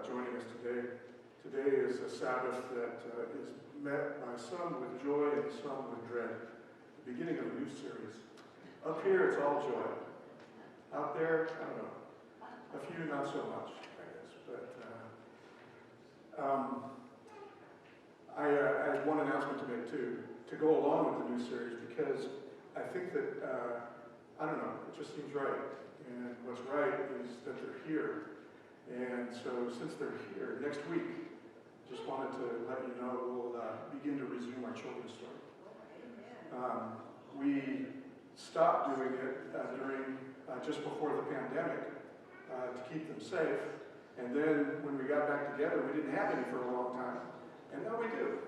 joining us today. Today is a Sabbath that is met by some with joy and some with dread. The beginning of a new series. Up here, it's all joy. Out there, I don't know. A few, not so much, I guess. But I had one announcement to make too, to go along with the new series, because I think that, I don't know, it just seems right. And what's right is that they're here. And so since they're here, next week, just wanted to let you know we'll begin to resume our children's story. We stopped doing it during just before the pandemic to keep them safe. And then when we got back together, we didn't have any for a long time. And now we do.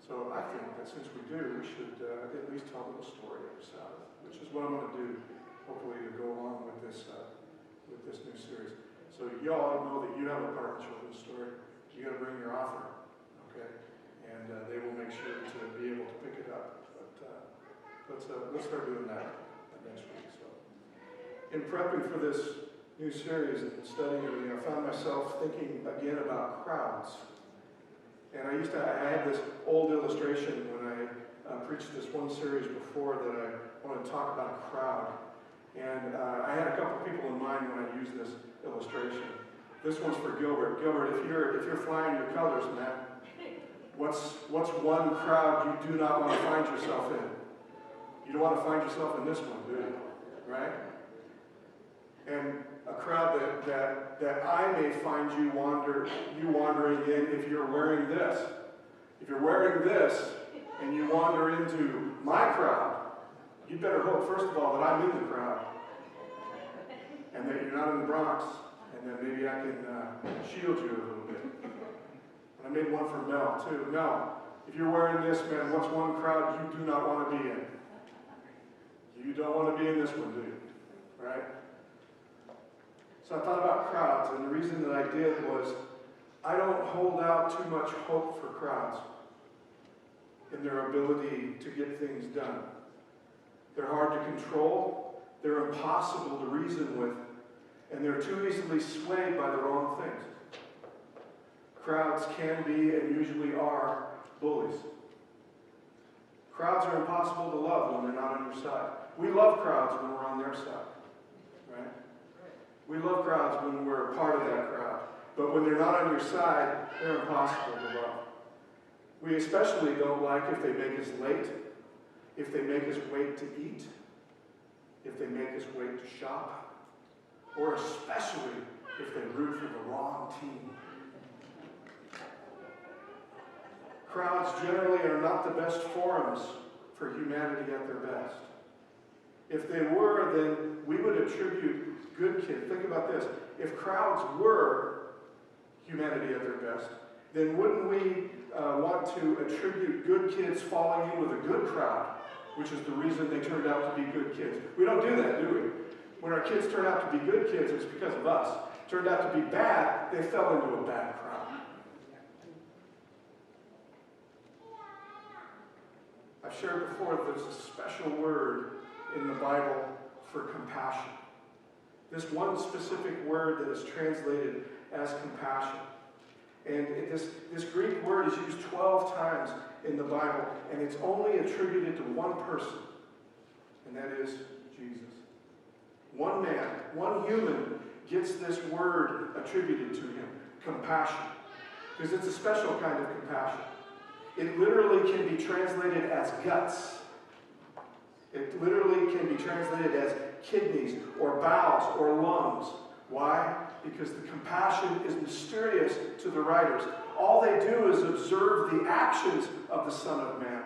So I think that since we do, we should at least tell a little story of Sabbath, which is what I'm going to do, hopefully, to go along with this new series. So you all know that you have a part in the children's story. You got to bring your offering, okay? And they will make sure to be able to pick it up. But let's start doing that next week. So, in prepping for this new series and studying everything, I found myself thinking again about crowds. And I had this old illustration when I preached this one series before that I wanted to talk about a crowd. And I had a couple people in mind when I used this illustration. This one's for Gilbert. Gilbert, if you're flying your colors, man, what's one crowd you do not want to find yourself in? You don't want to find yourself in this one, do you? Right? And a crowd that I may find you wandering in if you're wearing this. If you're wearing this and you wander into my crowd, you better hope, first of all, that I'm in the crowd. And that you're not in the Bronx. And then maybe I can shield you a little bit. And I made one for Mel, too. Mel, if you're wearing this, man, what's one crowd you do not want to be in? You don't want to be in this one, do you? Right? So I thought about crowds, and the reason that I did was I don't hold out too much hope for crowds in their ability to get things done. They're hard to control, they're impossible to reason with, and they're too easily swayed by the wrong things. Crowds can be and usually are bullies. Crowds are impossible to love when they're not on your side. We love crowds when we're on their side, right? We love crowds when we're a part of that crowd. But when they're not on your side, they're impossible to love. We especially don't like if they make us late, if they make us wait to eat, if they make us wait to shop, or especially if they root for the wrong team. Crowds generally are not the best forums for humanity at their best. If they were, then we would attribute good kids. Think about this. If crowds were humanity at their best, then wouldn't we want to attribute good kids falling in with a good crowd, which is the reason they turned out to be good kids? We don't do that, do we? When our kids turn out to be good kids, it's because of us. Turned out to be bad, they fell into a bad crowd. I've shared before that there's a special word in the Bible for compassion. This one specific word that is translated as compassion. And this Greek word is used 12 times in the Bible, and it's only attributed to one person, and that is Jesus. One man, one human gets this word attributed to him, compassion, because it's a special kind of compassion. It literally can be translated as guts. It literally can be translated as kidneys or bowels or lungs. Why? Because the compassion is mysterious to the writers. All they do is observe the actions of the Son of Man.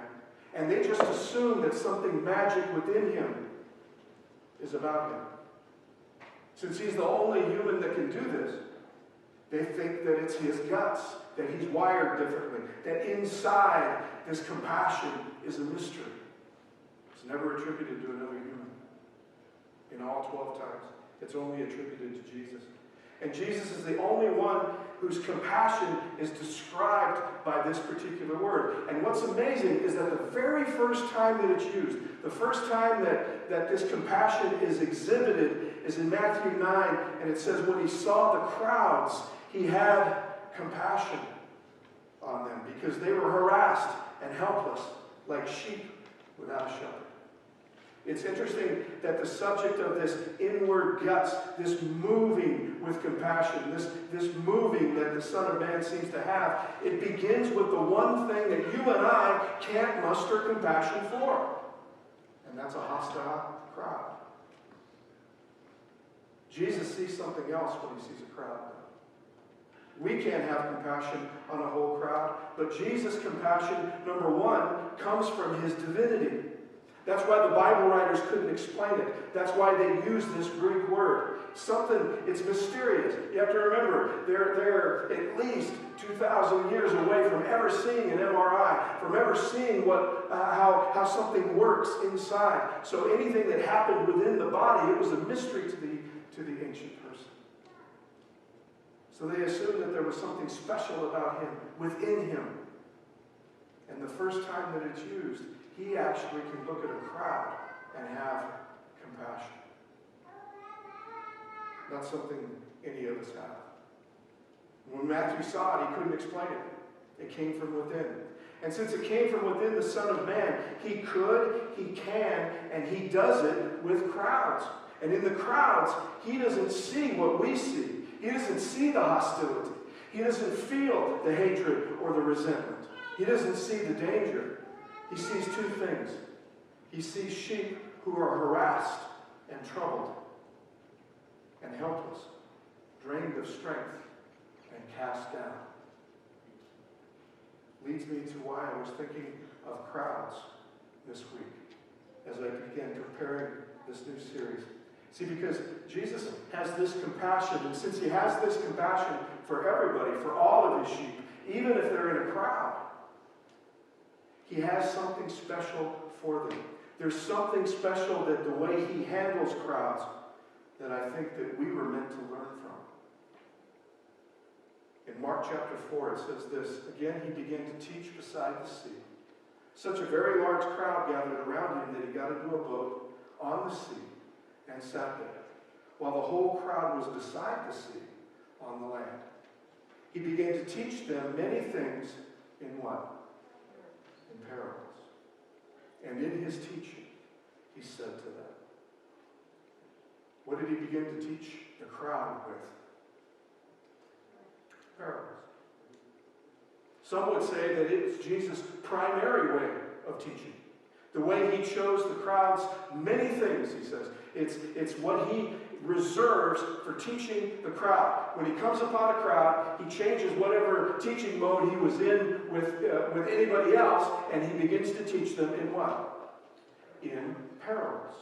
And they just assume that something magic within him is about him. Since he's the only human that can do this, they think that it's his guts, that he's wired differently, that inside this compassion is a mystery. It's never attributed to another human. In all 12 times, it's only attributed to Jesus. And Jesus is the only one whose compassion is described by this particular word. And what's amazing is that the very first time that it's used, the first time that this compassion is exhibited is in Matthew 9, and it says, when he saw the crowds, He had compassion on them because they were harassed and helpless like sheep without a shepherd. It's interesting that the subject of this inward guts, this moving with compassion, this moving that the Son of Man seems to have, it begins with the one thing that you and I can't muster compassion for. And that's a hostile crowd. Jesus sees something else when he sees a crowd. We can't have compassion on a whole crowd, but Jesus' compassion, number one, comes from his divinity. That's why the Bible writers couldn't explain it. That's why they use this Greek word. It's mysterious. You have to remember, they're at least 2,000 years away from ever seeing an MRI, from ever seeing how something works inside. So anything that happened within the body, it was a mystery to the ancient person. So they assumed that there was something special about him, within him. And the first time that it's used, he actually can look at a crowd and have compassion. Not something any of us have. When Matthew saw it, he couldn't explain it. It came from within. And since it came from within the Son of Man, he could, he can, and he does it with crowds. And in the crowds, he doesn't see what we see. He doesn't see the hostility. He doesn't feel the hatred or the resentment. He doesn't see the danger. He sees two things. He sees sheep who are harassed and troubled and helpless, drained of strength and cast down. Leads me to why I was thinking of crowds this week as I began preparing this new series. See, because Jesus has this compassion, and since he has this compassion for everybody, for all of his sheep, even if they're in a crowd, he has something special for them. There's something special that the way he handles crowds that I think that we were meant to learn from. In Mark chapter 4, it says this, again, he began to teach beside the sea. Such a very large crowd gathered around him that he got into a boat on the sea and sat there, while the whole crowd was beside the sea on the land. He began to teach them many things in what? In parables. And in his teaching, he said to them, what did he begin to teach the crowd with? Parables. Some would say that it's Jesus' primary way of teaching. The way he chose the crowds, many things, he says. It's what he reserves for teaching the crowd. When he comes upon a crowd, he changes whatever teaching mode he was in with anybody else, and he begins to teach them in what? In parables.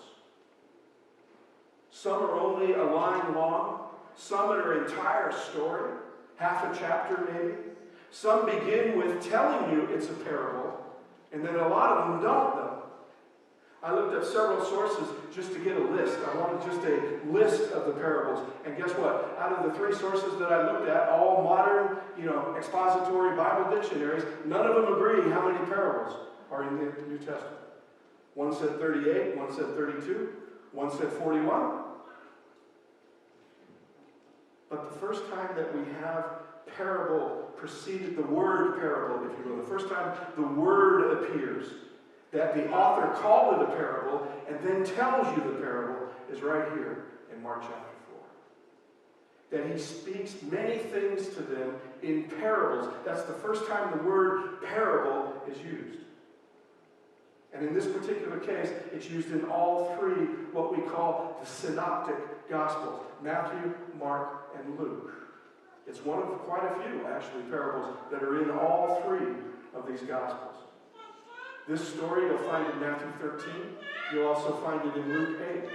Some are only a line long. Some are an entire story, half a chapter maybe. Some begin with telling you it's a parable, and then a lot of them don't, though. I looked up several sources just to get a list. I wanted just a list of the parables. And guess what? Out of the 3 sources that I looked at, all modern, expository Bible dictionaries, none of them agree how many parables are in the New Testament. One said 38, one said 32, one said 41. But the first time that we have parable preceded, the word parable, if you will, the first time the word appears, that the author called it a parable and then tells you the parable, is right here in Mark chapter 4. That he speaks many things to them in parables. That's the first time the word parable is used. And in this particular case, it's used in all 3, what we call the synoptic gospels, Matthew, Mark, and Luke. It's one of quite a few, actually, parables that are in all 3 of these gospels. This story you'll find in Matthew 13. You'll also find it in Luke 8.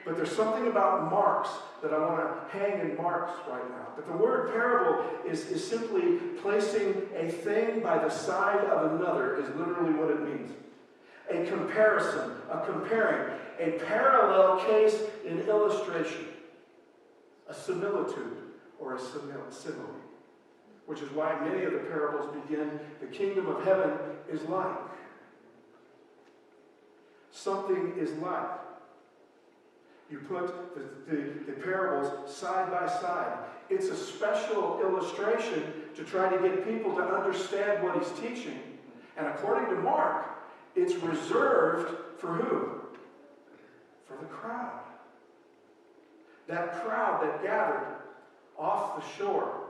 But there's something about Mark's that I want to hang in Mark's right now. But the word parable is simply placing a thing by the side of another is literally what it means. A comparison, a comparing, a parallel case in illustration, a similitude or a simile. Which is why many of the parables begin, the kingdom of heaven is like. Something is like. You put the parables side by side. It's a special illustration to try to get people to understand what he's teaching. And according to Mark, it's reserved for who? For the crowd. That crowd that gathered off the shore,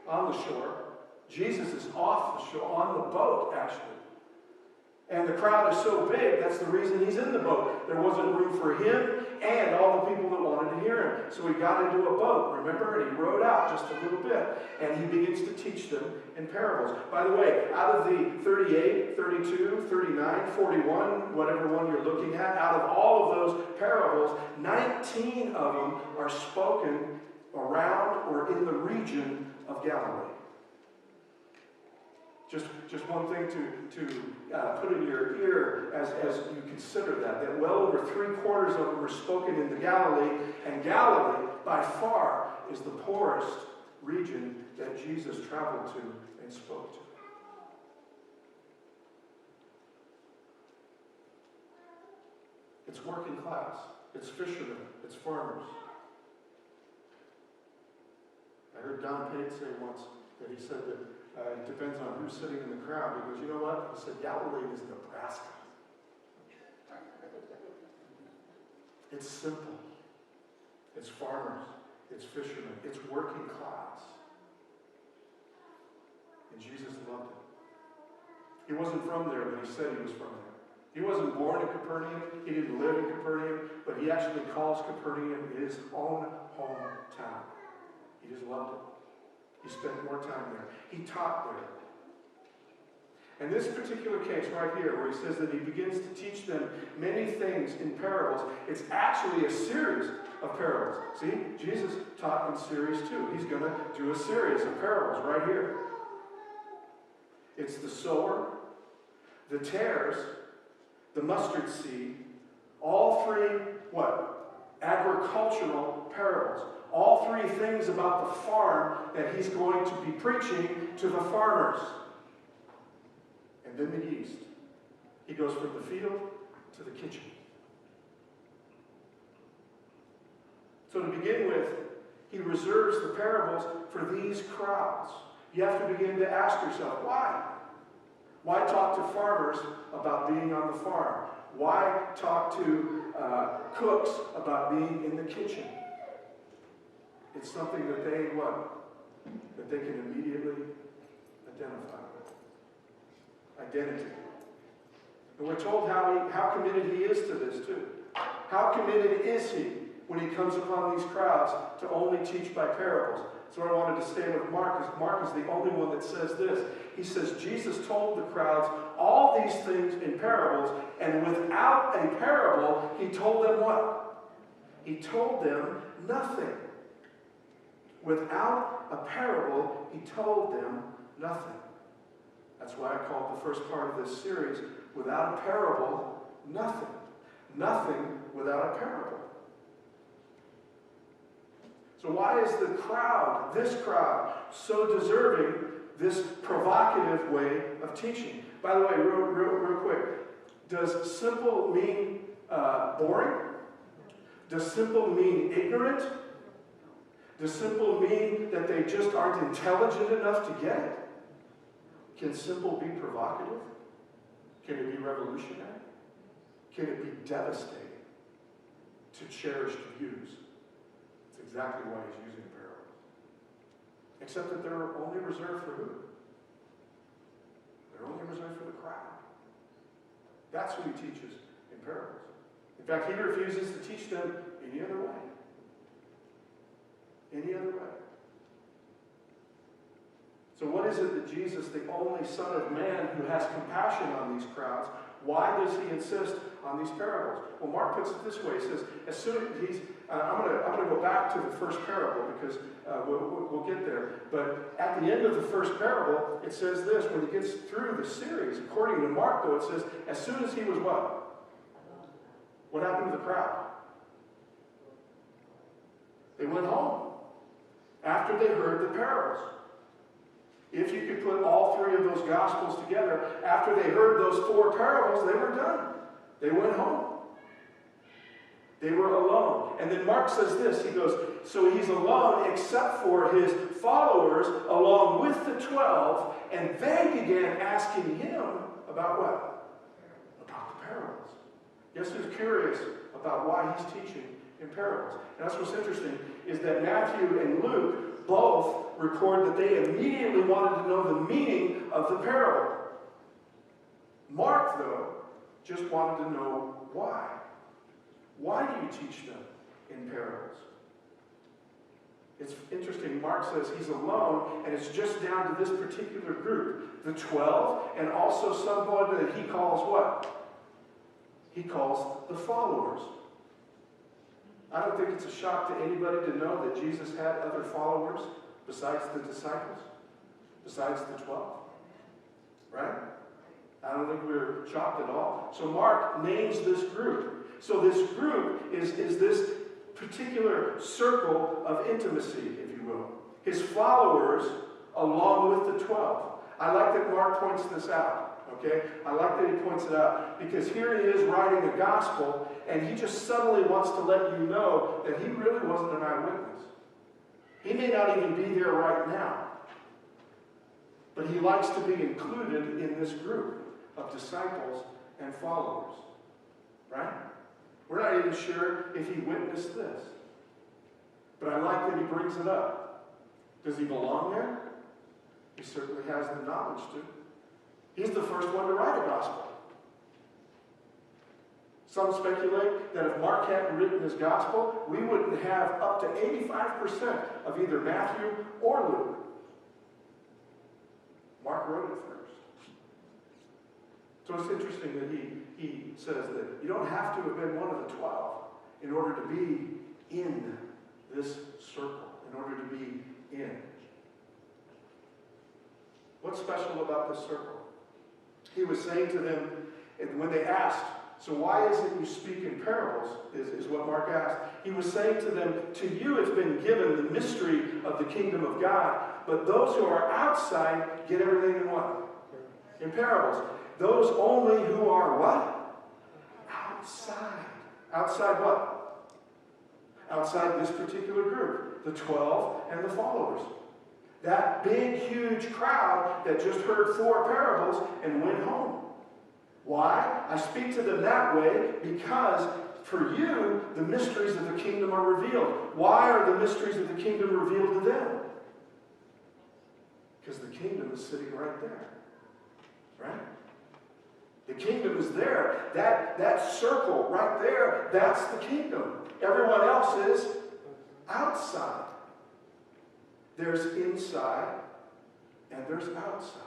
on the shore. Jesus is off the shore, on the boat, actually. And the crowd is so big, that's the reason he's in the boat. There wasn't room for him and all the people that wanted to hear him. So he got into a boat, remember? And he rowed out just a little bit. And he begins to teach them in parables. By the way, out of the 38, 32, 39, 41, whatever one you're looking at, out of all of those parables, 19 of them are spoken around or in the region of Galilee. Just one thing to put in your ear as you consider that well over 3/4 of them are spoken in the Galilee, and Galilee, by far, is the poorest region that Jesus traveled to and spoke to. It's working class. It's fishermen. It's farmers. I heard Don Pate say once that he said that it depends on who's sitting in the crowd. He goes, you know what? He said, Galilee is Nebraska. It's simple. It's farmers. It's fishermen. It's working class. And Jesus loved it. He wasn't from there, but he said he was from there. He wasn't born in Capernaum. He didn't live in Capernaum, but he actually calls Capernaum his own hometown. He just loved it. He spent more time there. He taught there. And this particular case right here, where he says that he begins to teach them many things in parables, it's actually a series of parables. See, Jesus taught in series 2. He's going to do a series of parables right here. It's the sower, the tares, the mustard seed, all three, what? Agricultural parables. All three things about the farm that he's going to be preaching to the farmers. And then the yeast. He goes from the field to the kitchen. So to begin with, he reserves the parables for these crowds. You have to begin to ask yourself, why? Why talk to farmers about being on the farm? Why talk to cooks about being in the kitchen? It's something that they, that they can immediately identify with. Identity. And we're told how committed he is to this too. How committed is he when he comes upon these crowds to only teach by parables? So I wanted to stay with Mark, because Mark is the only one that says this. He says, Jesus told the crowds all these things in parables, and without a parable, he told them what? He told them nothing. Without a parable, he told them nothing. That's why I called the first part of this series, Without a Parable, Nothing. Nothing without a parable. So why is the crowd, this crowd, so deserving this provocative way of teaching? By the way, real quick, does simple mean boring? Does simple mean ignorant? Does simple mean that they just aren't intelligent enough to get it? Can simple be provocative? Can it be revolutionary? Can it be devastating to cherished views? That's exactly why he's using parables. Except that they're only reserved for who? They're only reserved for the crowd. That's who he teaches in parables. In fact, he refuses to teach them any other way. Any other way. So what is it that Jesus, the only Son of Man who has compassion on these crowds, why does he insist on these parables? Well, Mark puts it this way. He says, as soon as he's, I'm going to go back to the first parable because we'll get there. But at the end of the first parable, it says this, when he gets through the series, according to Mark, though, it says, as soon as he was what? What happened to the crowd? They went home after they heard the parables. If you could put all three of those Gospels together, after they heard those 4 parables, they were done. They went home. They were alone. And then Mark says this. He goes, so he's alone except for his followers along with the 12. And they began asking him about what? About the parables. Guess who's curious about why he's teaching in parables? And that's what's interesting, is that Matthew and Luke both record that they immediately wanted to know the meaning of the parable. Mark, though, just wanted to know why. Why do you teach them in parables? It's interesting. Mark says he's alone, and it's just down to this particular group, the 12, and also someone that he calls what? He calls the followers. I don't think it's a shock to anybody to know that Jesus had other followers besides the disciples, besides the 12. Right? I don't think we're shocked at all. So Mark names this group. So this group is this particular circle of intimacy, if you will. His followers along with the 12. I like that Mark points this out. Okay? I like that he points it out, because here he is writing a gospel, and he just suddenly wants to let you know that he really wasn't an eyewitness. He may not even be there right now, but he likes to be included in this group of disciples and followers. Right? We're not even sure if he witnessed this. But I like that he brings it up. Does he belong there? He certainly has the knowledge to. He's the first one to write a gospel. Some speculate that if Mark hadn't written his gospel, we wouldn't have up to 85% of either Matthew or Luke. Mark wrote it first. So it's interesting that he says that you don't have to have been one of the 12 in order to be in this circle, in order to be in. What's special about this circle? He was saying to them, and when they asked, so why is it you speak in parables, is what Mark asked. He was saying to them, to you it's been given the mystery of the kingdom of God, but those who are outside get everything in what? In parables. Those only who are what? Outside. Outside what? Outside this particular group, the 12 and the followers. That big, huge crowd that just heard 4 parables and went home. Why? I speak to them that way because for you, the mysteries of the kingdom are revealed. Why are the mysteries of the kingdom revealed to them? Because the kingdom is sitting right there. Right? The kingdom is there. That circle right there, that's the kingdom. Everyone else is outside. There's inside and there's outside.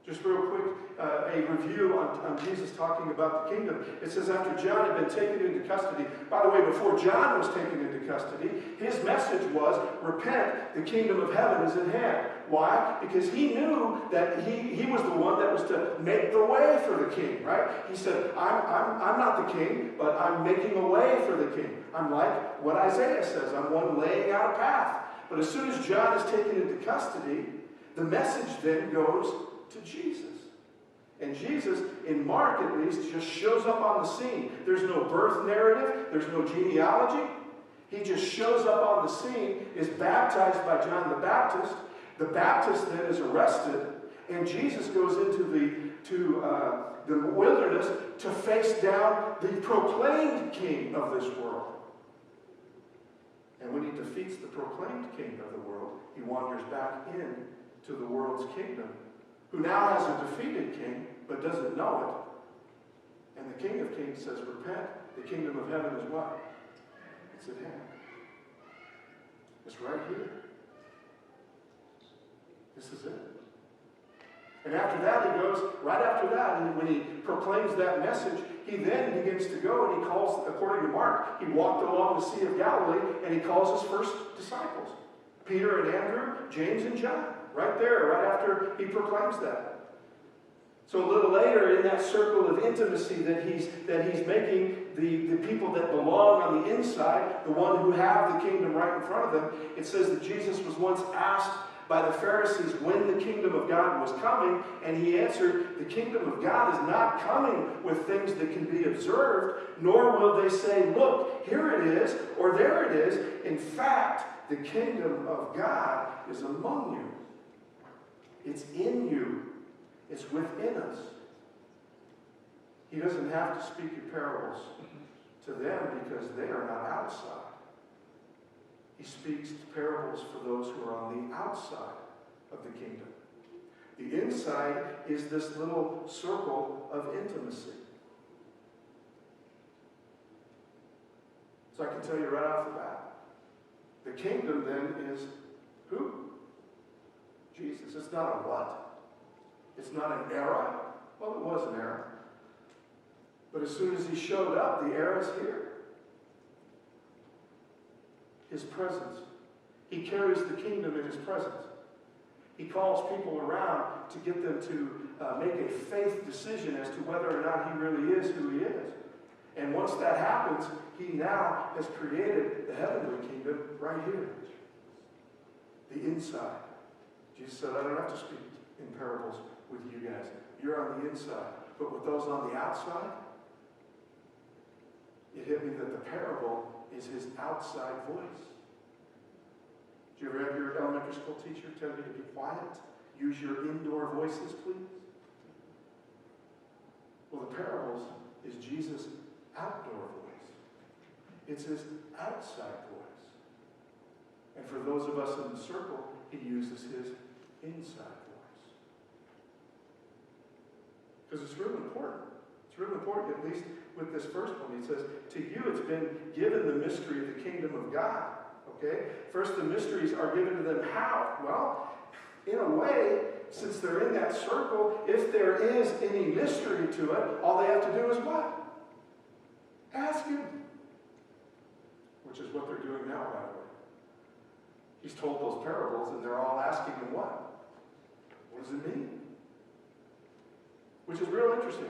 Just real quick, a review on Jesus talking about the kingdom. It says after John had been taken into custody, by the way, before John was taken into custody, his message was, repent, the kingdom of heaven is at hand. Why? Because he knew that he was the one that was to make the way for the king, right? He said, I'm not the king, but I'm making a way for the king. I'm like what Isaiah says, I'm one laying out a path. But as soon as John is taken into custody, the message then goes to Jesus. And Jesus, in Mark at least, just shows up on the scene. There's no birth narrative. There's no genealogy. He just shows up on the scene, is baptized by John the Baptist. The Baptist then is arrested, and Jesus goes into the wilderness to face down the proclaimed king of this world. And when he defeats the proclaimed king of the world, he wanders back in to the world's kingdom, who now has a defeated king, but doesn't know it. And the King of Kings says, repent, the kingdom of heaven is what? It's at hand. It's right here. This is it. And after that, he goes, right after that, and when he proclaims that message, he then begins to go and he calls, according to Mark, he walked along the Sea of Galilee and he calls his first disciples, Peter and Andrew, James and John, right there, right after he proclaims that. So a little later in that circle of intimacy that he's making, the people that belong on the inside, the one who have the kingdom right in front of them, it says that Jesus was once asked by the Pharisees when the kingdom of God was coming, and he answered, the kingdom of God is not coming with things that can be observed, nor will they say, look, here it is, or there it is. In fact, the kingdom of God is among you. It's in you. It's within us. He doesn't have to speak in parables to them because they are not outside. He speaks parables for those who are on the outside of the kingdom. The inside is this little circle of intimacy. So I can tell you right off the bat, the kingdom then is who? Jesus. It's not a what? It's not an era. Well, it was an era. But as soon as he showed up, the era's here. His presence. He carries the kingdom in his presence. He calls people around to get them to make a faith decision as to whether or not he really is who he is. And once that happens, he now has created the heavenly kingdom right here. The inside. Jesus said, I don't have to speak in parables with you guys. You're on the inside. But with those on the outside, it hit me that the parable is his outside voice. Do you ever have your elementary school teacher tell you to be quiet? Use your indoor voices, please. Well, the parables is Jesus' outdoor voice. It's his outside voice. And for those of us in the circle, he uses his inside voice. Because it's really important. It's really important, at least with this first one. He says, to you it's been given the mystery of the kingdom of God. Okay? First, the mysteries are given to them how? Well, in a way, since they're in that circle, if there is any mystery to it, all they have to do is what? Ask him. Which is what they're doing now, by the way. He's told those parables, and they're all asking him what? What does it mean? Which is real interesting,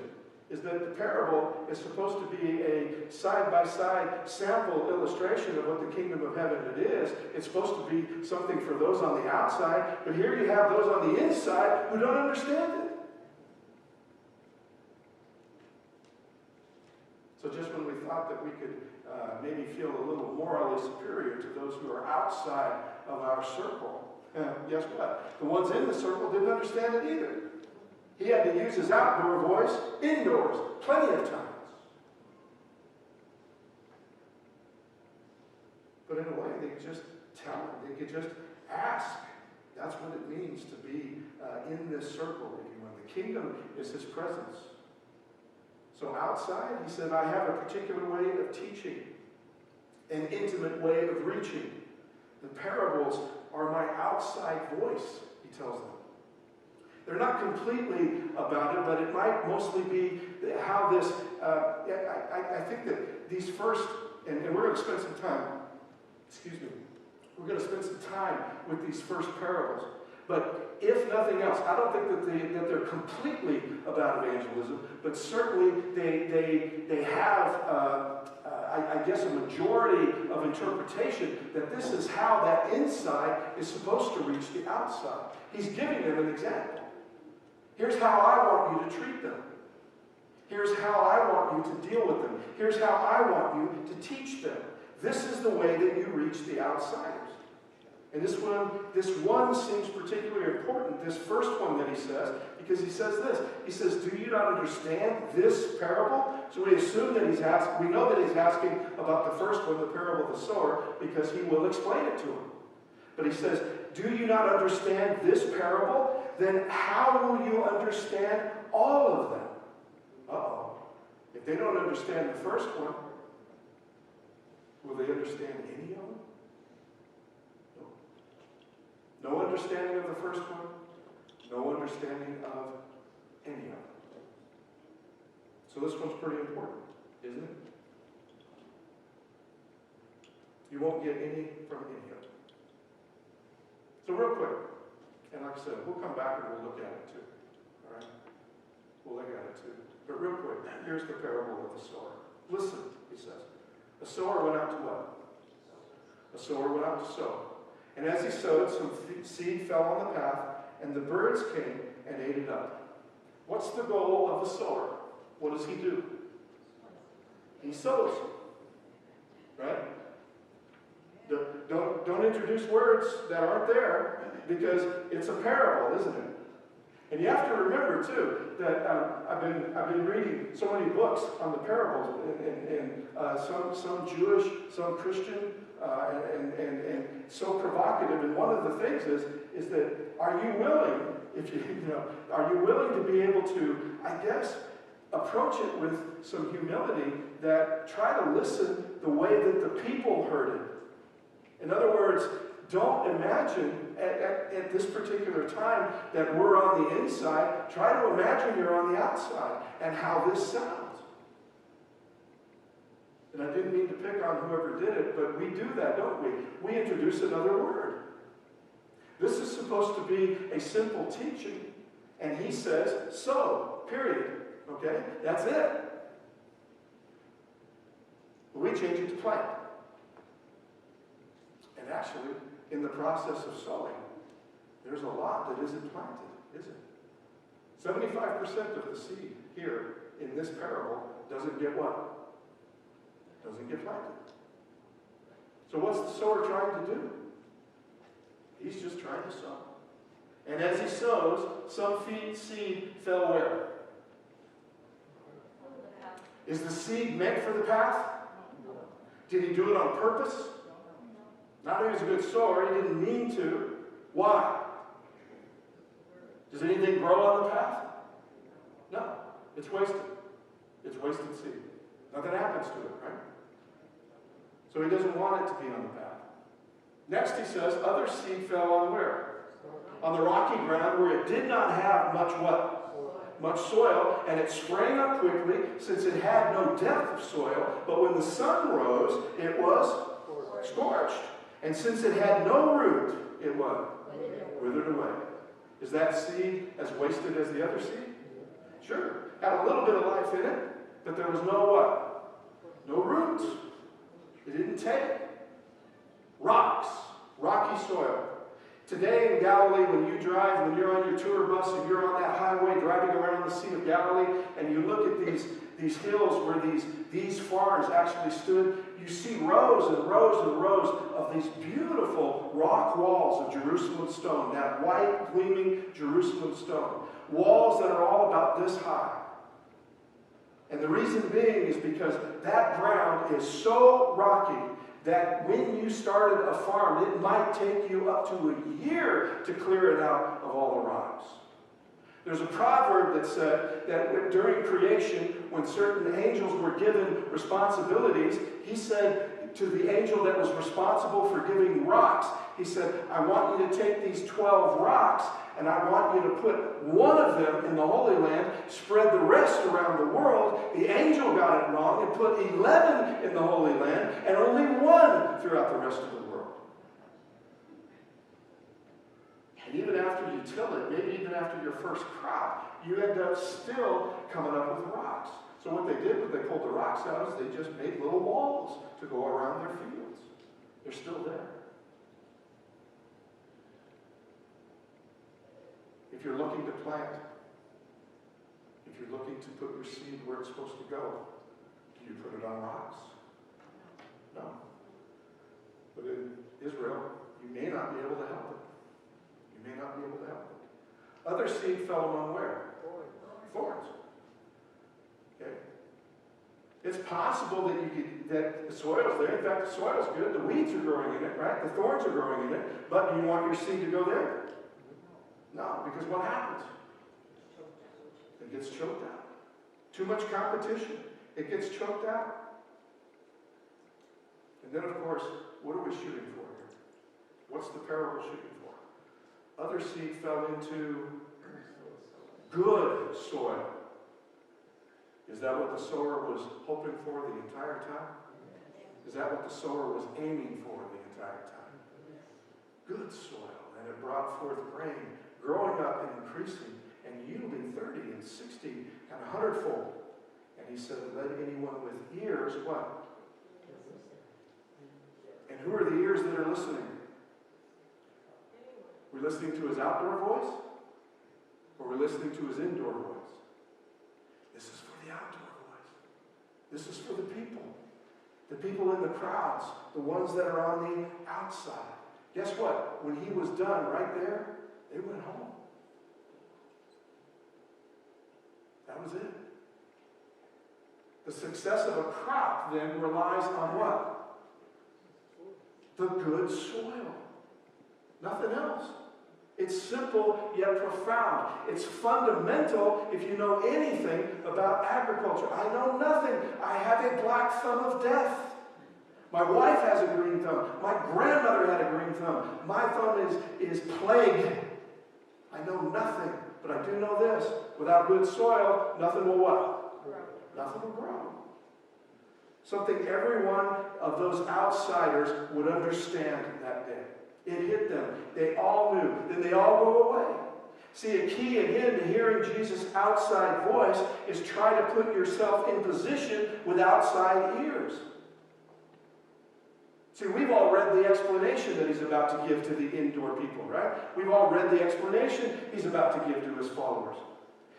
is that the parable is supposed to be a side-by-side sample illustration of what the kingdom of heaven it is. It's supposed to be something for those on the outside, but here you have those on the inside who don't understand it. So just when we thought that we could maybe feel a little morally superior to those who are outside of our circle, guess what? The ones in the circle didn't understand it either. He had to use his outdoor voice indoors plenty of times. But in a way, they could just tell him. They could just ask. That's what it means to be in this circle, if you will. The kingdom is his presence. So outside, he said, I have a particular way of teaching, an intimate way of reaching. The parables are my outside voice, he tells them. They're not completely about it, but it might mostly be how this, I think that these first, and we're going to spend some time, we're going to spend some time with these first parables. But if nothing else, I don't think that they're completely about evangelism, but certainly they have, I guess, a majority of interpretation that this is how that inside is supposed to reach the outside. He's giving them an example. Here's how I want you to treat them. Here's how I want you to deal with them. Here's how I want you to teach them. This is the way that you reach the outsiders. And this one seems particularly important, this first one that he says, because he says this. He says, do you not understand this parable? So we assume that he's asking, we know that he's asking about the first one, the parable of the sower, because he will explain it to him. But he says, do you not understand this parable? Then how will you understand all of them? Uh-oh. If they don't understand the first one, will they understand any of them? No understanding of the first one, no understanding of any of them. So this one's pretty important, isn't it? You won't get any from any of them. So real quick, and like I said, we'll come back and we'll look at it too. All right? We'll look at it too. But real quick, here's the parable of the sower. Listen, he says. A sower went out to what? A sower went out to sow. And as he sowed, some seed fell on the path, and the birds came and ate it up. What's the goal of the sower? What does he do? He sows. Right? Don't introduce words that aren't there, because it's a parable, isn't it? And you have to remember too that I've been reading so many books on the parables, and some Jewish, some Christian, and so provocative. And one of the things is that are you willing, are you willing to be able to, I guess, approach it with some humility, that try to listen the way that the people heard it. In other words, don't imagine at this particular time that we're on the inside. Try to imagine you're on the outside and how this sounds. And I didn't mean to pick on whoever did it, but we do that, don't we? We introduce another word. This is supposed to be a simple teaching, and he says, so, period. Okay? That's it. But we change it to plant. And actually, in the process of sowing, there's a lot that isn't planted, is it? 75% of the seed here in this parable doesn't get what? Doesn't get planted. So what's the sower trying to do? He's just trying to sow. And as he sows, some seed fell where? Is the seed meant for the path? Did he do it on purpose? Not that he was a good sower, he didn't mean to. Why? Does anything grow on the path? No. It's wasted. It's wasted seed. Nothing happens to it, right? So he doesn't want it to be on the path. Next he says, other seed fell on where? On the rocky ground where it did not have much what? Much soil, and it sprang up quickly since it had no depth of soil, but when the sun rose, it was scorched. And since it had no root, it what? Withered away. Is that seed as wasted as the other seed? Sure. Had a little bit of life in it, but there was no what? No roots. It didn't take. Rocks. Rocky soil. Today in Galilee, when you drive, when you're on your tour bus and you're on that highway driving around the Sea of Galilee, and you look at these hills where these farms actually stood, you see rows and rows and rows of these beautiful rock walls of Jerusalem stone, that white gleaming Jerusalem stone. Walls that are all about this high. And the reason being is because that ground is so rocky that when you started a farm, it might take you up to a year to clear it out of all the rocks. There's a proverb that said that during creation, when certain angels were given responsibilities, he said to the angel that was responsible for giving rocks, he said, I want you to take these 12 rocks and I want you to put one of them in the Holy Land, spread the rest around the world. The angel got it wrong and put 11 in the Holy Land and only one throughout the rest of the world. And even after you till it, maybe even after your first crop, you end up still coming up with rocks. So what they did when they pulled the rocks out is they just made little walls to go around their fields. They're still there. If you're looking to plant, if you're looking to put your seed where it's supposed to go, do you put it on rocks? No. But in Israel, you may not be able to help it. You may not be able to help it. Other seed fell among where? Thorns. Okay. It's possible that the soil's there. In fact, the soil's good. The weeds are growing in it, right? The thorns are growing in it. But do you want your seed to go there? No, because what happens? It gets choked out. Too much competition. It gets choked out. And then, of course, what are we shooting for here? What's the parable shooting for? Other seed fell into good soil. Is that what the sower was hoping for the entire time? Is that what the sower was aiming for the entire time? Good soil. And it brought forth grain, growing up and increasing, and yielding 30 and 60 and 100-fold. And he said, let anyone with ears, what? And who are the ears that are listening? listening to his outdoor voice? Or are we listening to his indoor voice? This is for the outdoor voice. This is for the people. The people in the crowds, the ones that are on the outside. Guess what? When he was done right there, they went home. That was it. The success of a crop then relies on what? The good soil. Nothing else. It's simple yet profound. It's fundamental if you know anything about agriculture. I know nothing. I have a black thumb of death. My wife has a green thumb. My grandmother had a green thumb. My thumb is plague. I know nothing. But I do know this. Without good soil, nothing will what? Grow. Nothing will grow. Something every one of those outsiders would understand that day. It hit them. They all knew. Then they all go away. See, a key again to hearing Jesus' outside voice is try to put yourself in position with outside ears. See, we've all read the explanation that he's about to give to the indoor people, right? We've all read the explanation he's about to give to his followers.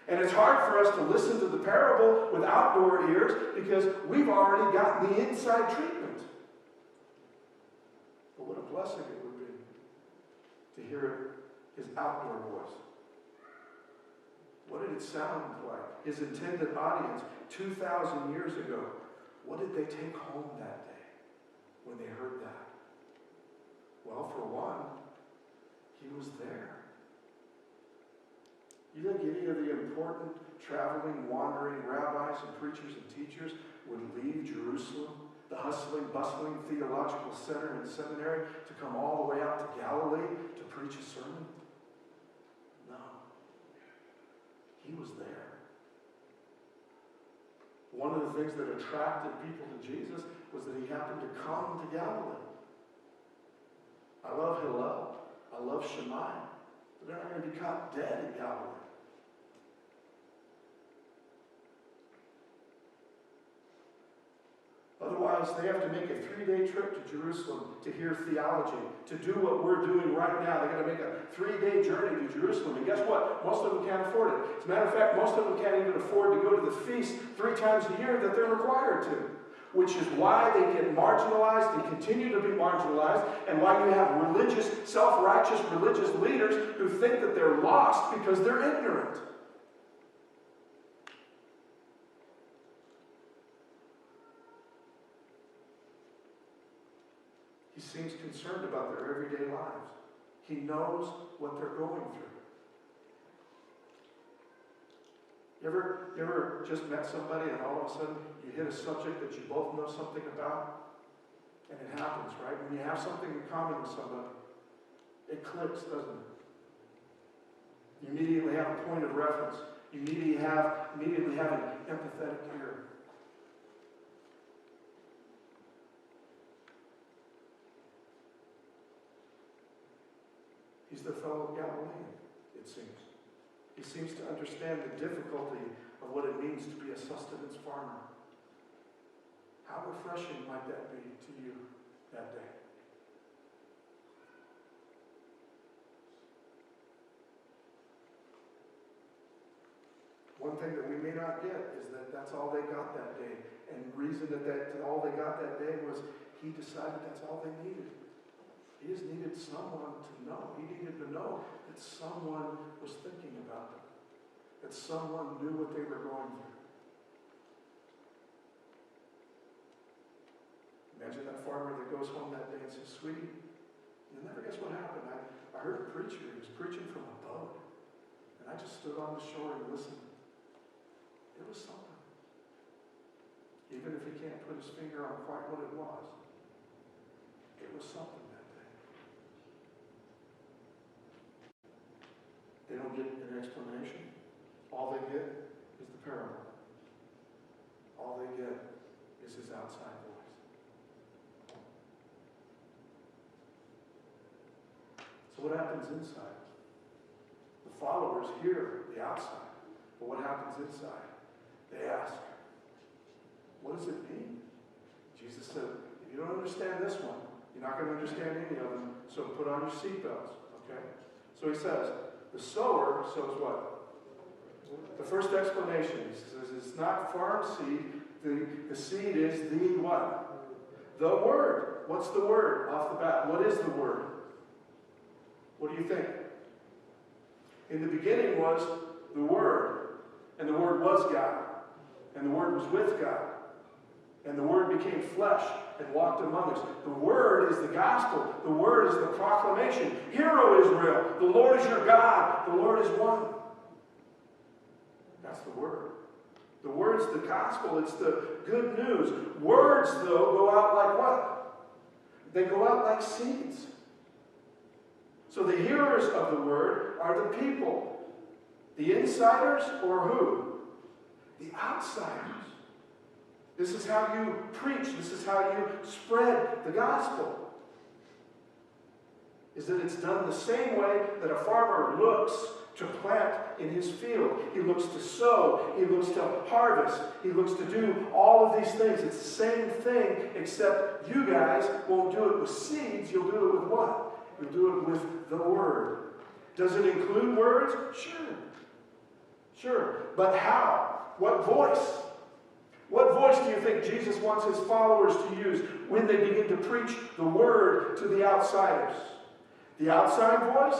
And it's hard for us to listen to the parable with outdoor ears because we've already gotten the inside treatment. But what a blessing it would be to hear his outdoor voice. What did it sound like? His intended audience 2,000 years ago. What did they take home that day when they heard that? Well, for one, he was there. You think any of the important traveling, wandering rabbis and preachers and teachers would leave Jerusalem, the hustling, bustling theological center and seminary, to come all the way out to Galilee to preach a sermon? No. He was there. One of the things that attracted people to Jesus was that he happened to come to Galilee. I love Hillel. I love Shammai. But they're not going to be caught dead in Galilee. Otherwise, they have to make a 3-day trip to Jerusalem to hear theology, to do what we're doing right now. They've got to make a 3-day journey to Jerusalem. And guess what? Most of them can't afford it. As a matter of fact, most of them can't even afford to go to the feast 3 times a year that they're required to. Which is why they get marginalized and continue to be marginalized, and why you have religious, self-righteous religious leaders who think that they're lost because they're ignorant. He seems concerned about their everyday lives. He knows what they're going through. You ever just met somebody and all of a sudden you hit a subject that you both know something about? And it happens, right? When you have something in common with somebody, it clicks, doesn't it? You immediately have a point of reference. You immediately have an empathetic ear. He's their fellow Galilean, it seems. He seems to understand the difficulty of what it means to be a sustenance farmer. How refreshing might that be to you that day? One thing that we may not get is that that's all they got that day. And the reason that all they got that day was he decided that's all they needed. He just needed someone to know. He needed to know that someone was thinking about them. That someone knew what they were going through. Imagine that farmer that goes home that day and says, "Sweetie, you'll never guess what happened. I heard a preacher. He was preaching from a boat. And I just stood on the shore and listened." It was something. Even if he can't put his finger on quite what it was, it was something that day. They don't get an explanation. All they get is the parable. All they get is his outside voice. So what happens inside? The followers hear the outside, but what happens inside? They ask, what does it mean? Jesus said, if you don't understand this one, you're not going to understand any of them, so put on your seatbelts, okay? So he says, the sower sows what? The first explanation, he says, it's not farm seed. The seed is the what? The Word. What's the Word off the bat? What is the Word? What do you think? In the beginning was the Word, and the Word was God, and the Word was with God, and the Word became flesh and walked among us. The Word is the gospel. The Word is the proclamation. Hear, O Israel, the Lord is your God. The Lord is one. That's the Word. The Word's the gospel. It's the good news. Words, though, go out like what? They go out like seeds. So the hearers of the Word are the people. The insiders or who? The outsiders. This is how you preach. This is how you spread the gospel. Is that it's done the same way that a farmer looks to plant in his field. He looks to sow. He looks to harvest. He looks to do all of these things. It's the same thing, except you guys won't do it with seeds. You'll do it with what? You'll do it with the Word. Does it include words? Sure. Sure. But how? What voice? What voice do you think Jesus wants his followers to use when they begin to preach the Word to the outsiders? The outside voice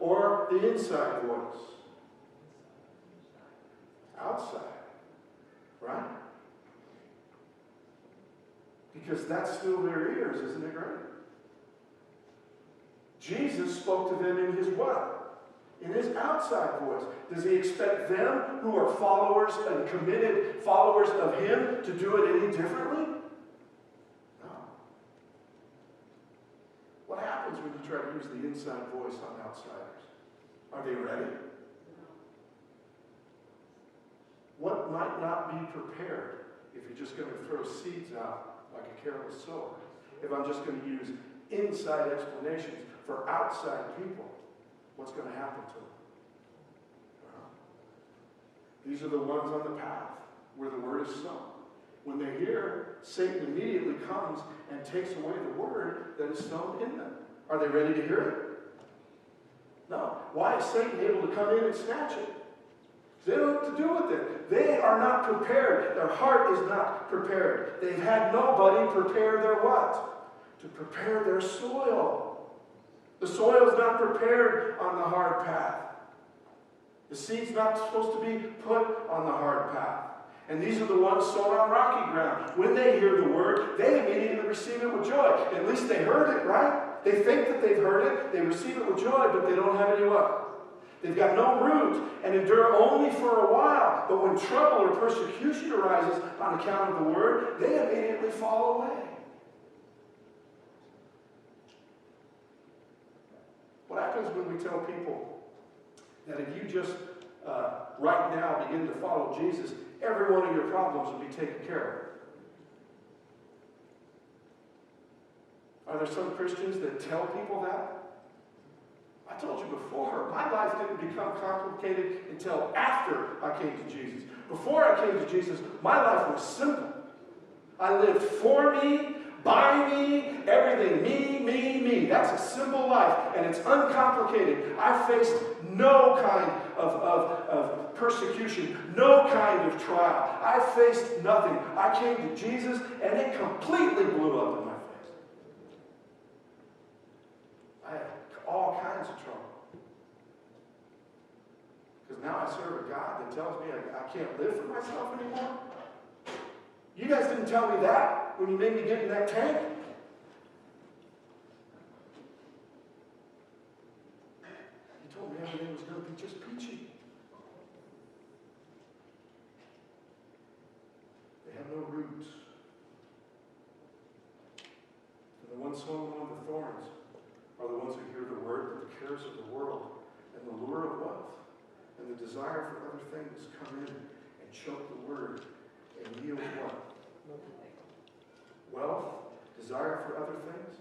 or the inside voice? Outside. Right? Because that's still their ears, isn't it right? Jesus spoke to them in his what? In his outside voice. Does he expect them, who are followers and committed followers of him, to do it any differently? No. What happens when you try to use the inside voice on outsiders? Are they ready? What might not be prepared if you're just going to throw seeds out like a careless sower? If I'm just going to use inside explanations for outside people, what's going to happen to them? Well, these are the ones on the path where the Word is sown. When they hear, Satan immediately comes and takes away the Word that is sown in them. Are they ready to hear it? No. Why is Satan able to come in and snatch it? They don't know what to do with it. They are not prepared. Their heart is not prepared. They've had nobody prepare their what? To prepare their soil. The soil is not prepared on the hard path. The seed's not supposed to be put on the hard path. And these are the ones sown on rocky ground. When they hear the Word, they immediately receive it with joy. At least they heard it, right? They think that they've heard it. They receive it with joy, but they don't have any what? They've got no root and endure only for a while. But when trouble or persecution arises on account of the Word, they immediately fall away. What happens when we tell people that if you just right now begin to follow Jesus, every one of your problems will be taken care of? Are there some Christians that tell people that? I told you before, my life didn't become complicated until after I came to Jesus. Before I came to Jesus, my life was simple. I lived for me, by me, everything, me. That's a simple life, and it's uncomplicated. I faced no kind of persecution, no kind of trial. I faced nothing. I came to Jesus, and it completely blew up in my face. I had all kinds of trouble. Because now I serve a God that tells me I can't live for myself anymore. You guys didn't tell me that when you made me get in that tank. You told me everything was going to be just peachy. They have no roots. And the ones sown among the thorns are the ones who hear the Word, but the cares of the world and the lure of wealth and the desire for other things come in and choke the Word and yield what? Wealth, desire for other things.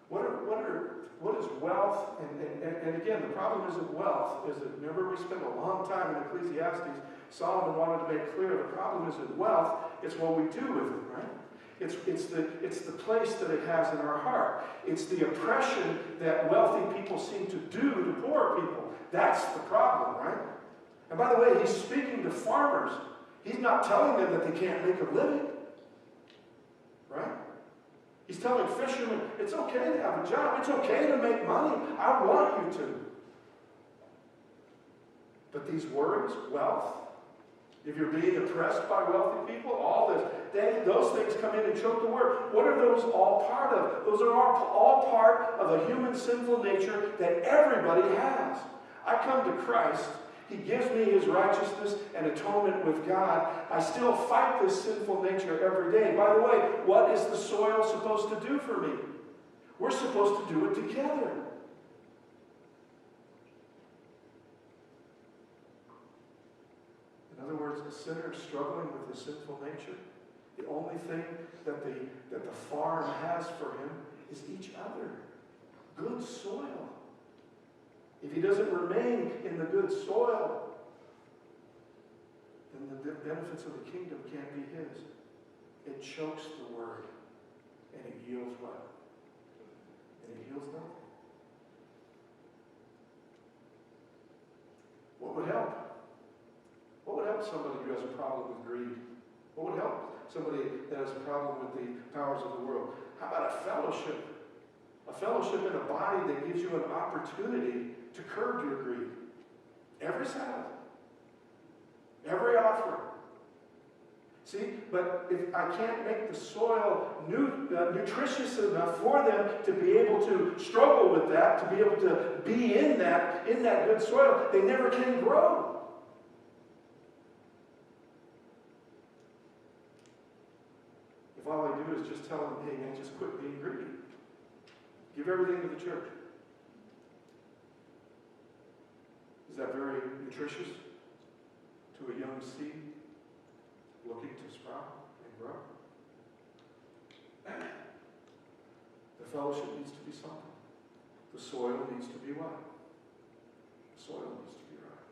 What is wealth? And again, the problem isn't wealth. Is that, remember, we spent a long time in Ecclesiastes. Solomon wanted to make clear the problem isn't wealth. It's what we do with it, right? It's the place that it has in our heart. It's the oppression that wealthy people seem to do to poor people. That's the problem, right? And by the way, he's speaking to farmers. He's not telling them that they can't make a living. Right? He's telling fishermen, it's okay to have a job. It's okay to make money. I want you to. But these worries, wealth, if you're being oppressed by wealthy people, all this, those things come in and choke the word. What are those all part of? Those are all part of a human sinful nature that everybody has. I come to Christ. He gives me his righteousness and atonement with God. I still fight this sinful nature every day. By the way, what is the soil supposed to do for me? We're supposed to do it together. In other words, a sinner struggling with his sinful nature, the only thing that the farm has for him is each other. Good soil. If he doesn't remain in the good soil, then the benefits of the kingdom can't be his. It chokes the word, and it yields what? And it yields nothing. What would help? What would help somebody who has a problem with greed? What would help somebody that has a problem with the powers of the world? How about a fellowship? A fellowship in a body that gives you an opportunity to curb your greed. Every Sabbath. Every offering. See, but if I can't make the soil nutritious enough for them to be able to struggle with that, to be able to be in that good soil, they never can grow. If all I do is just tell them, hey man, just quit being greedy. Give everything to the church. Is that very nutritious to a young seed looking to sprout and grow? The fellowship needs to be something. The soil needs to be what? The soil needs to be right.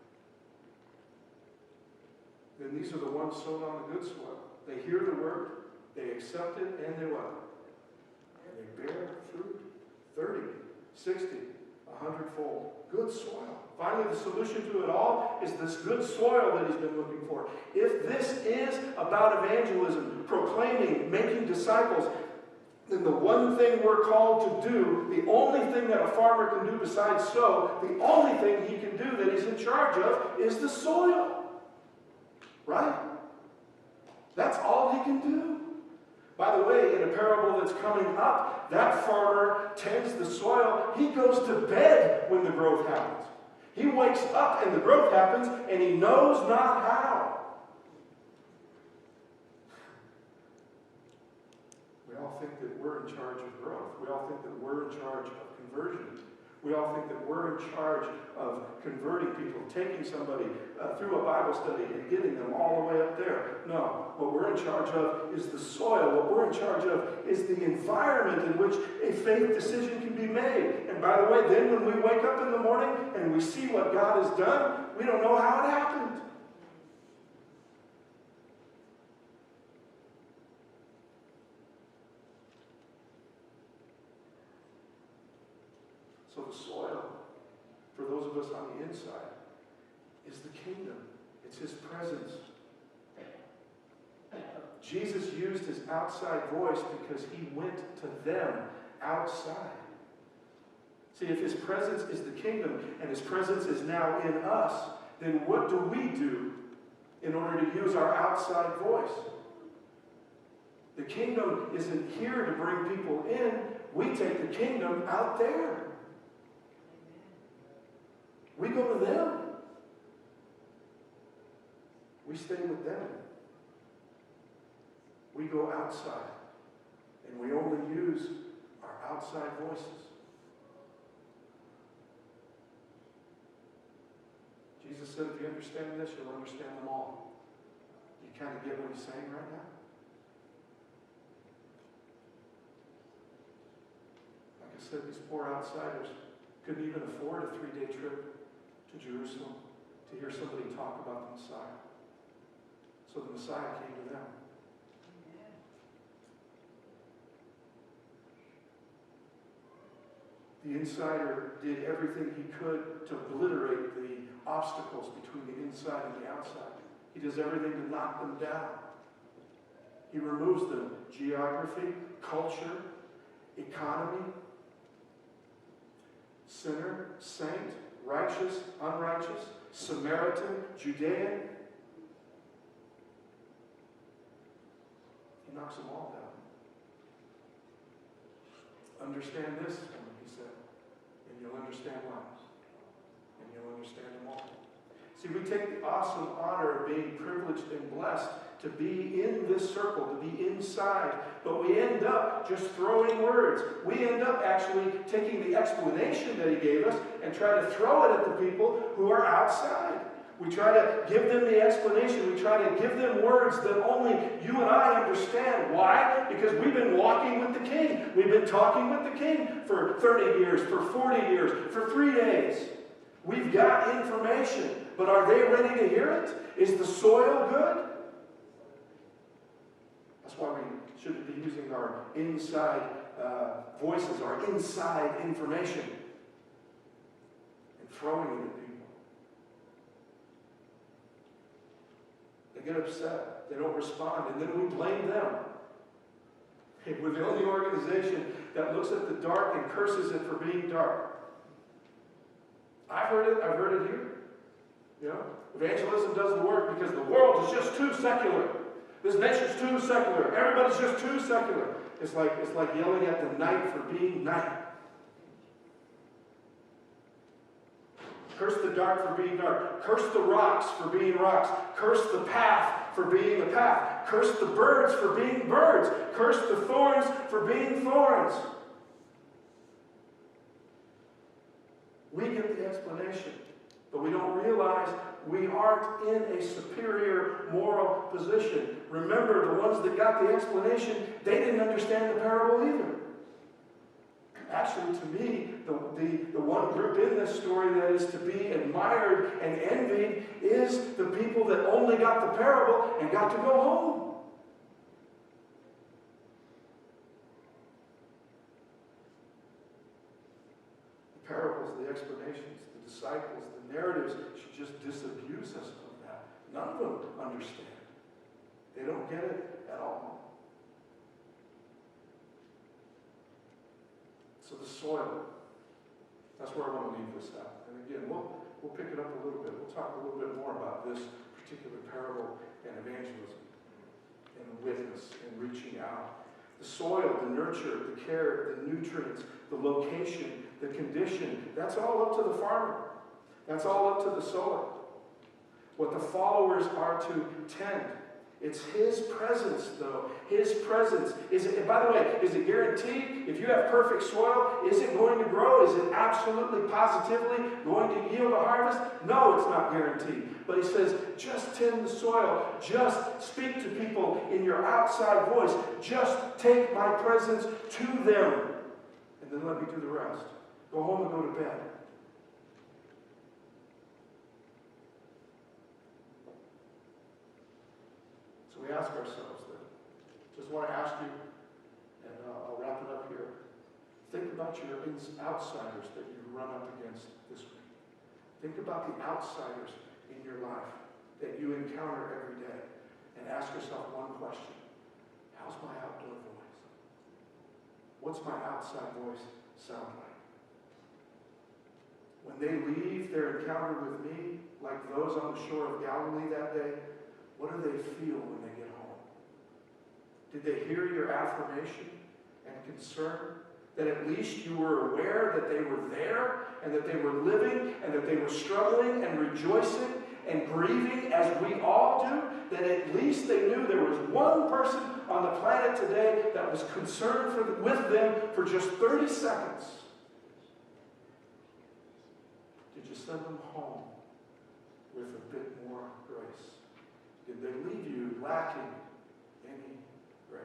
Then these are the ones sown on the good soil. They hear the word, they accept it, and they what? And they bear fruit. 30, 60, 100-fold. Good soil. Finally, the solution to it all is this good soil that he's been looking for. If this is about evangelism, proclaiming, making disciples, then the one thing we're called to do, the only thing that a farmer can do besides sow, the only thing he can do that he's in charge of is the soil. Right? That's all he can do. By the way, in a parable that's coming up, that farmer tends the soil. He goes to bed when the growth happens. He wakes up and the growth happens, and he knows not how. We all think that we're in charge of growth. We all think that we're in charge of conversion. We all think that we're in charge of converting people, taking somebody through a Bible study and getting them all the way up there. No, what we're in charge of is the soil. What we're in charge of is the environment in which a faith decision can be made. And by the way, then when we wake up in the morning and we see what God has done, we don't know how it happened. So the soil, for those of us on the inside, is the kingdom. It's his presence. Jesus used his outside voice because he went to them outside. See, if his presence is the kingdom and his presence is now in us, then what do we do in order to use our outside voice? The kingdom isn't here to bring people in. We take the kingdom out there. We go to them. We stay with them. We go outside. And we only use our outside voices. Jesus said, if you understand this, you'll understand them all. You kind of get what he's saying right now? Like I said, these poor outsiders couldn't even afford a 3-day trip to Jerusalem to hear somebody talk about the Messiah. So the Messiah came to them. The insider did everything he could to obliterate the obstacles between the inside and the outside. He does everything to knock them down. He removes them. Geography, culture, economy, sinner, saint, righteous, unrighteous, Samaritan, Judean. He knocks them all down. Understand this, he said, and you'll understand lives, and you'll understand them all. See, we take the awesome honor of being privileged and blessed to be in this circle, to be inside, but we end up just throwing words. We end up actually taking the explanation that he gave us and try to throw it at the people who are outside. We try to give them the explanation. We try to give them words that only you and I understand. Why? Because we've been walking with the King. We've been talking with the King for 30 years, for 40 years, for 3 days. We've got information, but are they ready to hear it? Is the soil good? That's why we should be using our inside voices, our inside information, and throwing it at people. They get upset. They don't respond, and then we blame them. Hey, we're the only organization that looks at the dark and curses it for being dark. I've heard it here. You know, evangelism doesn't work because the world is just too secular. This nation's too secular. Everybody's just too secular. It's like yelling at the night for being night. Curse the dark for being dark. Curse the rocks for being rocks. Curse the path for being the path. Curse the birds for being birds. Curse the thorns for being thorns. We get the explanation, but we don't realize we aren't in a superior moral position. Remember, the ones that got the explanation, they didn't understand the parable either. Actually, to me, the one group in this story that is to be admired and envied is the people that only got the parable and got to go home. The parables, the explanations, the disciples, the narratives should just disabuse us of that. None of them understand. They don't get it at all. So the soil, that's where I want to leave this at. And again, we'll pick it up a little bit. We'll talk a little bit more about this particular parable and evangelism and witness and reaching out. The soil, the nurture, the care, the nutrients, the location, the condition, that's all up to the farmer. That's all up to the sower. What the followers are to tend. It's his presence, though. His presence. By the way, is it guaranteed? If you have perfect soil, is it going to grow? Is it absolutely, positively going to yield a harvest? No, it's not guaranteed. But he says, just tend the soil. Just speak to people in your outside voice. Just take my presence to them. And then let me do the rest. Go home and go to bed. We ask ourselves then. Just want to ask you, and I'll wrap it up here. Think about your outsiders that you run up against this week. Think about the outsiders in your life that you encounter every day. And ask yourself one question. How's my outdoor voice? What's my outside voice sound like? When they leave their encounter with me, like those on the shore of Galilee that day, what do they feel when they get home? Did they hear your affirmation and concern? That at least you were aware that they were there and that they were living and that they were struggling and rejoicing and grieving as we all do? That at least they knew there was one person on the planet today that was concerned with them for just 30 seconds. Did you send them home with a bit more grace? Did they leave you lacking any grace?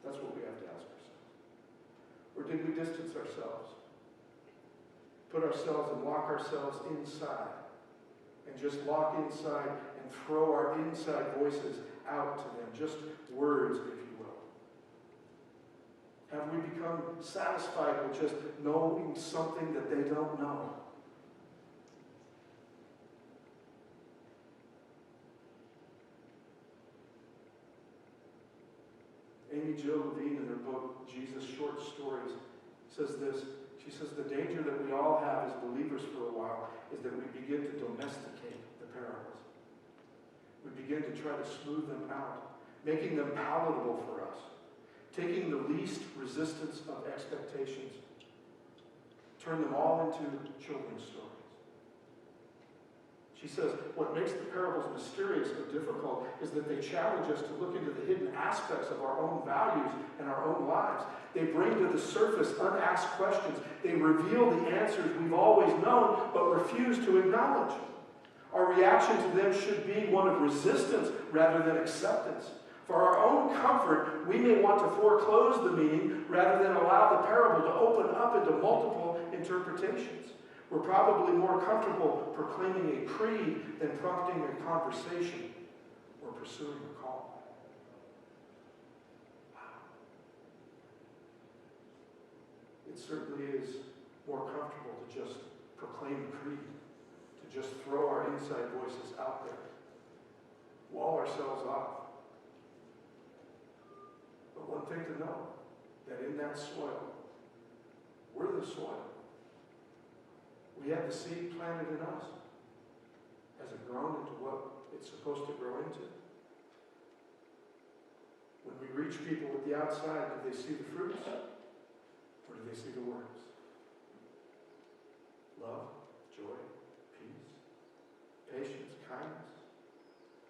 That's what we have to ask ourselves. Or did we distance ourselves? Put ourselves and lock ourselves inside. And just lock inside and throw our inside voices out to them. Just words, if you will. Have we become satisfied with just knowing something that they don't know? Amy Jill Levine, in her book, Jesus Short Stories, says this. She says, the danger that we all have as believers for a while is that we begin to domesticate the parables. We begin to try to smooth them out, making them palatable for us, taking the least resistance of expectations, turn them all into children's stories. She says, what makes the parables mysterious or difficult is that they challenge us to look into the hidden aspects of our own values and our own lives. They bring to the surface unasked questions. They reveal the answers we've always known but refuse to acknowledge. Our reaction to them should be one of resistance rather than acceptance. For our own comfort, we may want to foreclose the meaning rather than allow the parable to open up into multiple interpretations. We're probably more comfortable proclaiming a creed than prompting a conversation or pursuing a call. Wow. It certainly is more comfortable to just proclaim a creed, to just throw our inside voices out there, wall ourselves off. But one thing to know, that in that soil, we're the soil. We have the seed planted in us. Has it grown into what it's supposed to grow into? When we reach people with the outside, do they see the fruits? Or do they see the words? Love, joy, peace, patience, kindness,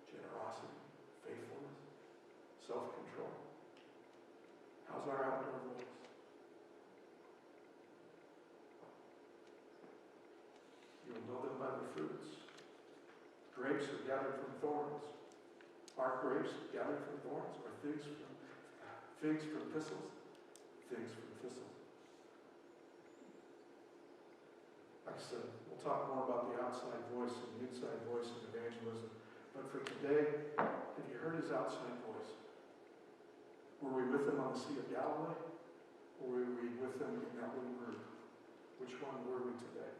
generosity, faithfulness, self-control. How's our outdoor voice? You will know them by their fruits. Grapes are gathered from thorns. Are grapes gathered from thorns? Or figs from thistles? Figs from thistles. Like I said, we'll talk more about the outside voice and the inside voice in evangelism. But for today, have you heard his outside voice? Were we with him on the Sea of Galilee? Or were we with him in that little group? Which one were we today?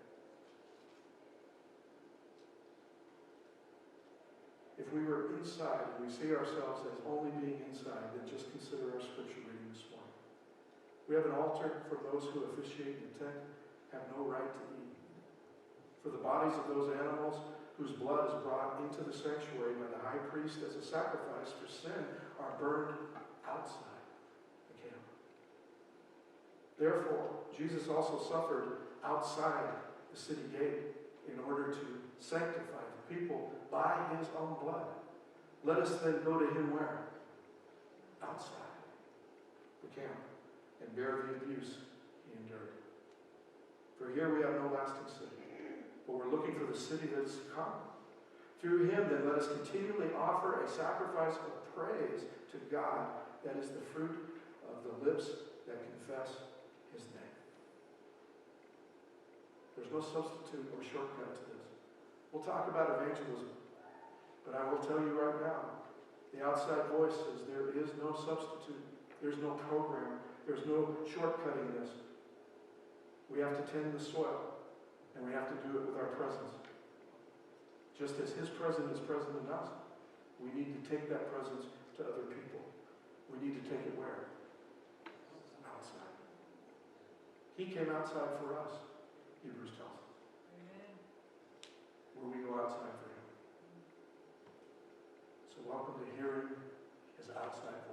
If we were inside and we see ourselves as only being inside, then just consider our scripture reading this morning. We have an altar for those who officiate in the tent have no right to eat. For the bodies of those animals whose blood is brought into the sanctuary by the high priest as a sacrifice for sin are burned outside the camp. Therefore, Jesus also suffered outside the city gate in order to sanctify the people by his own blood. Let us then go to him where? Outside the camp and bear the abuse he endured. For here we have no lasting city, but we're looking for the city that is to come. Through him then let us continually offer a sacrifice of praise to God that is the fruit of the lips that confess his name. There's no substitute or shortcut to this. We'll talk about evangelism, but I will tell you right now, the outside voice says there is no substitute. There's no program. There's no shortcutting this. We have to tend the soil, and we have to do it with our presence. Just as his presence is present in us, we need to take that presence to other people. We need to take it where? Outside. He came outside for us, Hebrews tells us. Amen. Where we go outside for him. So welcome to hearing his outside voice.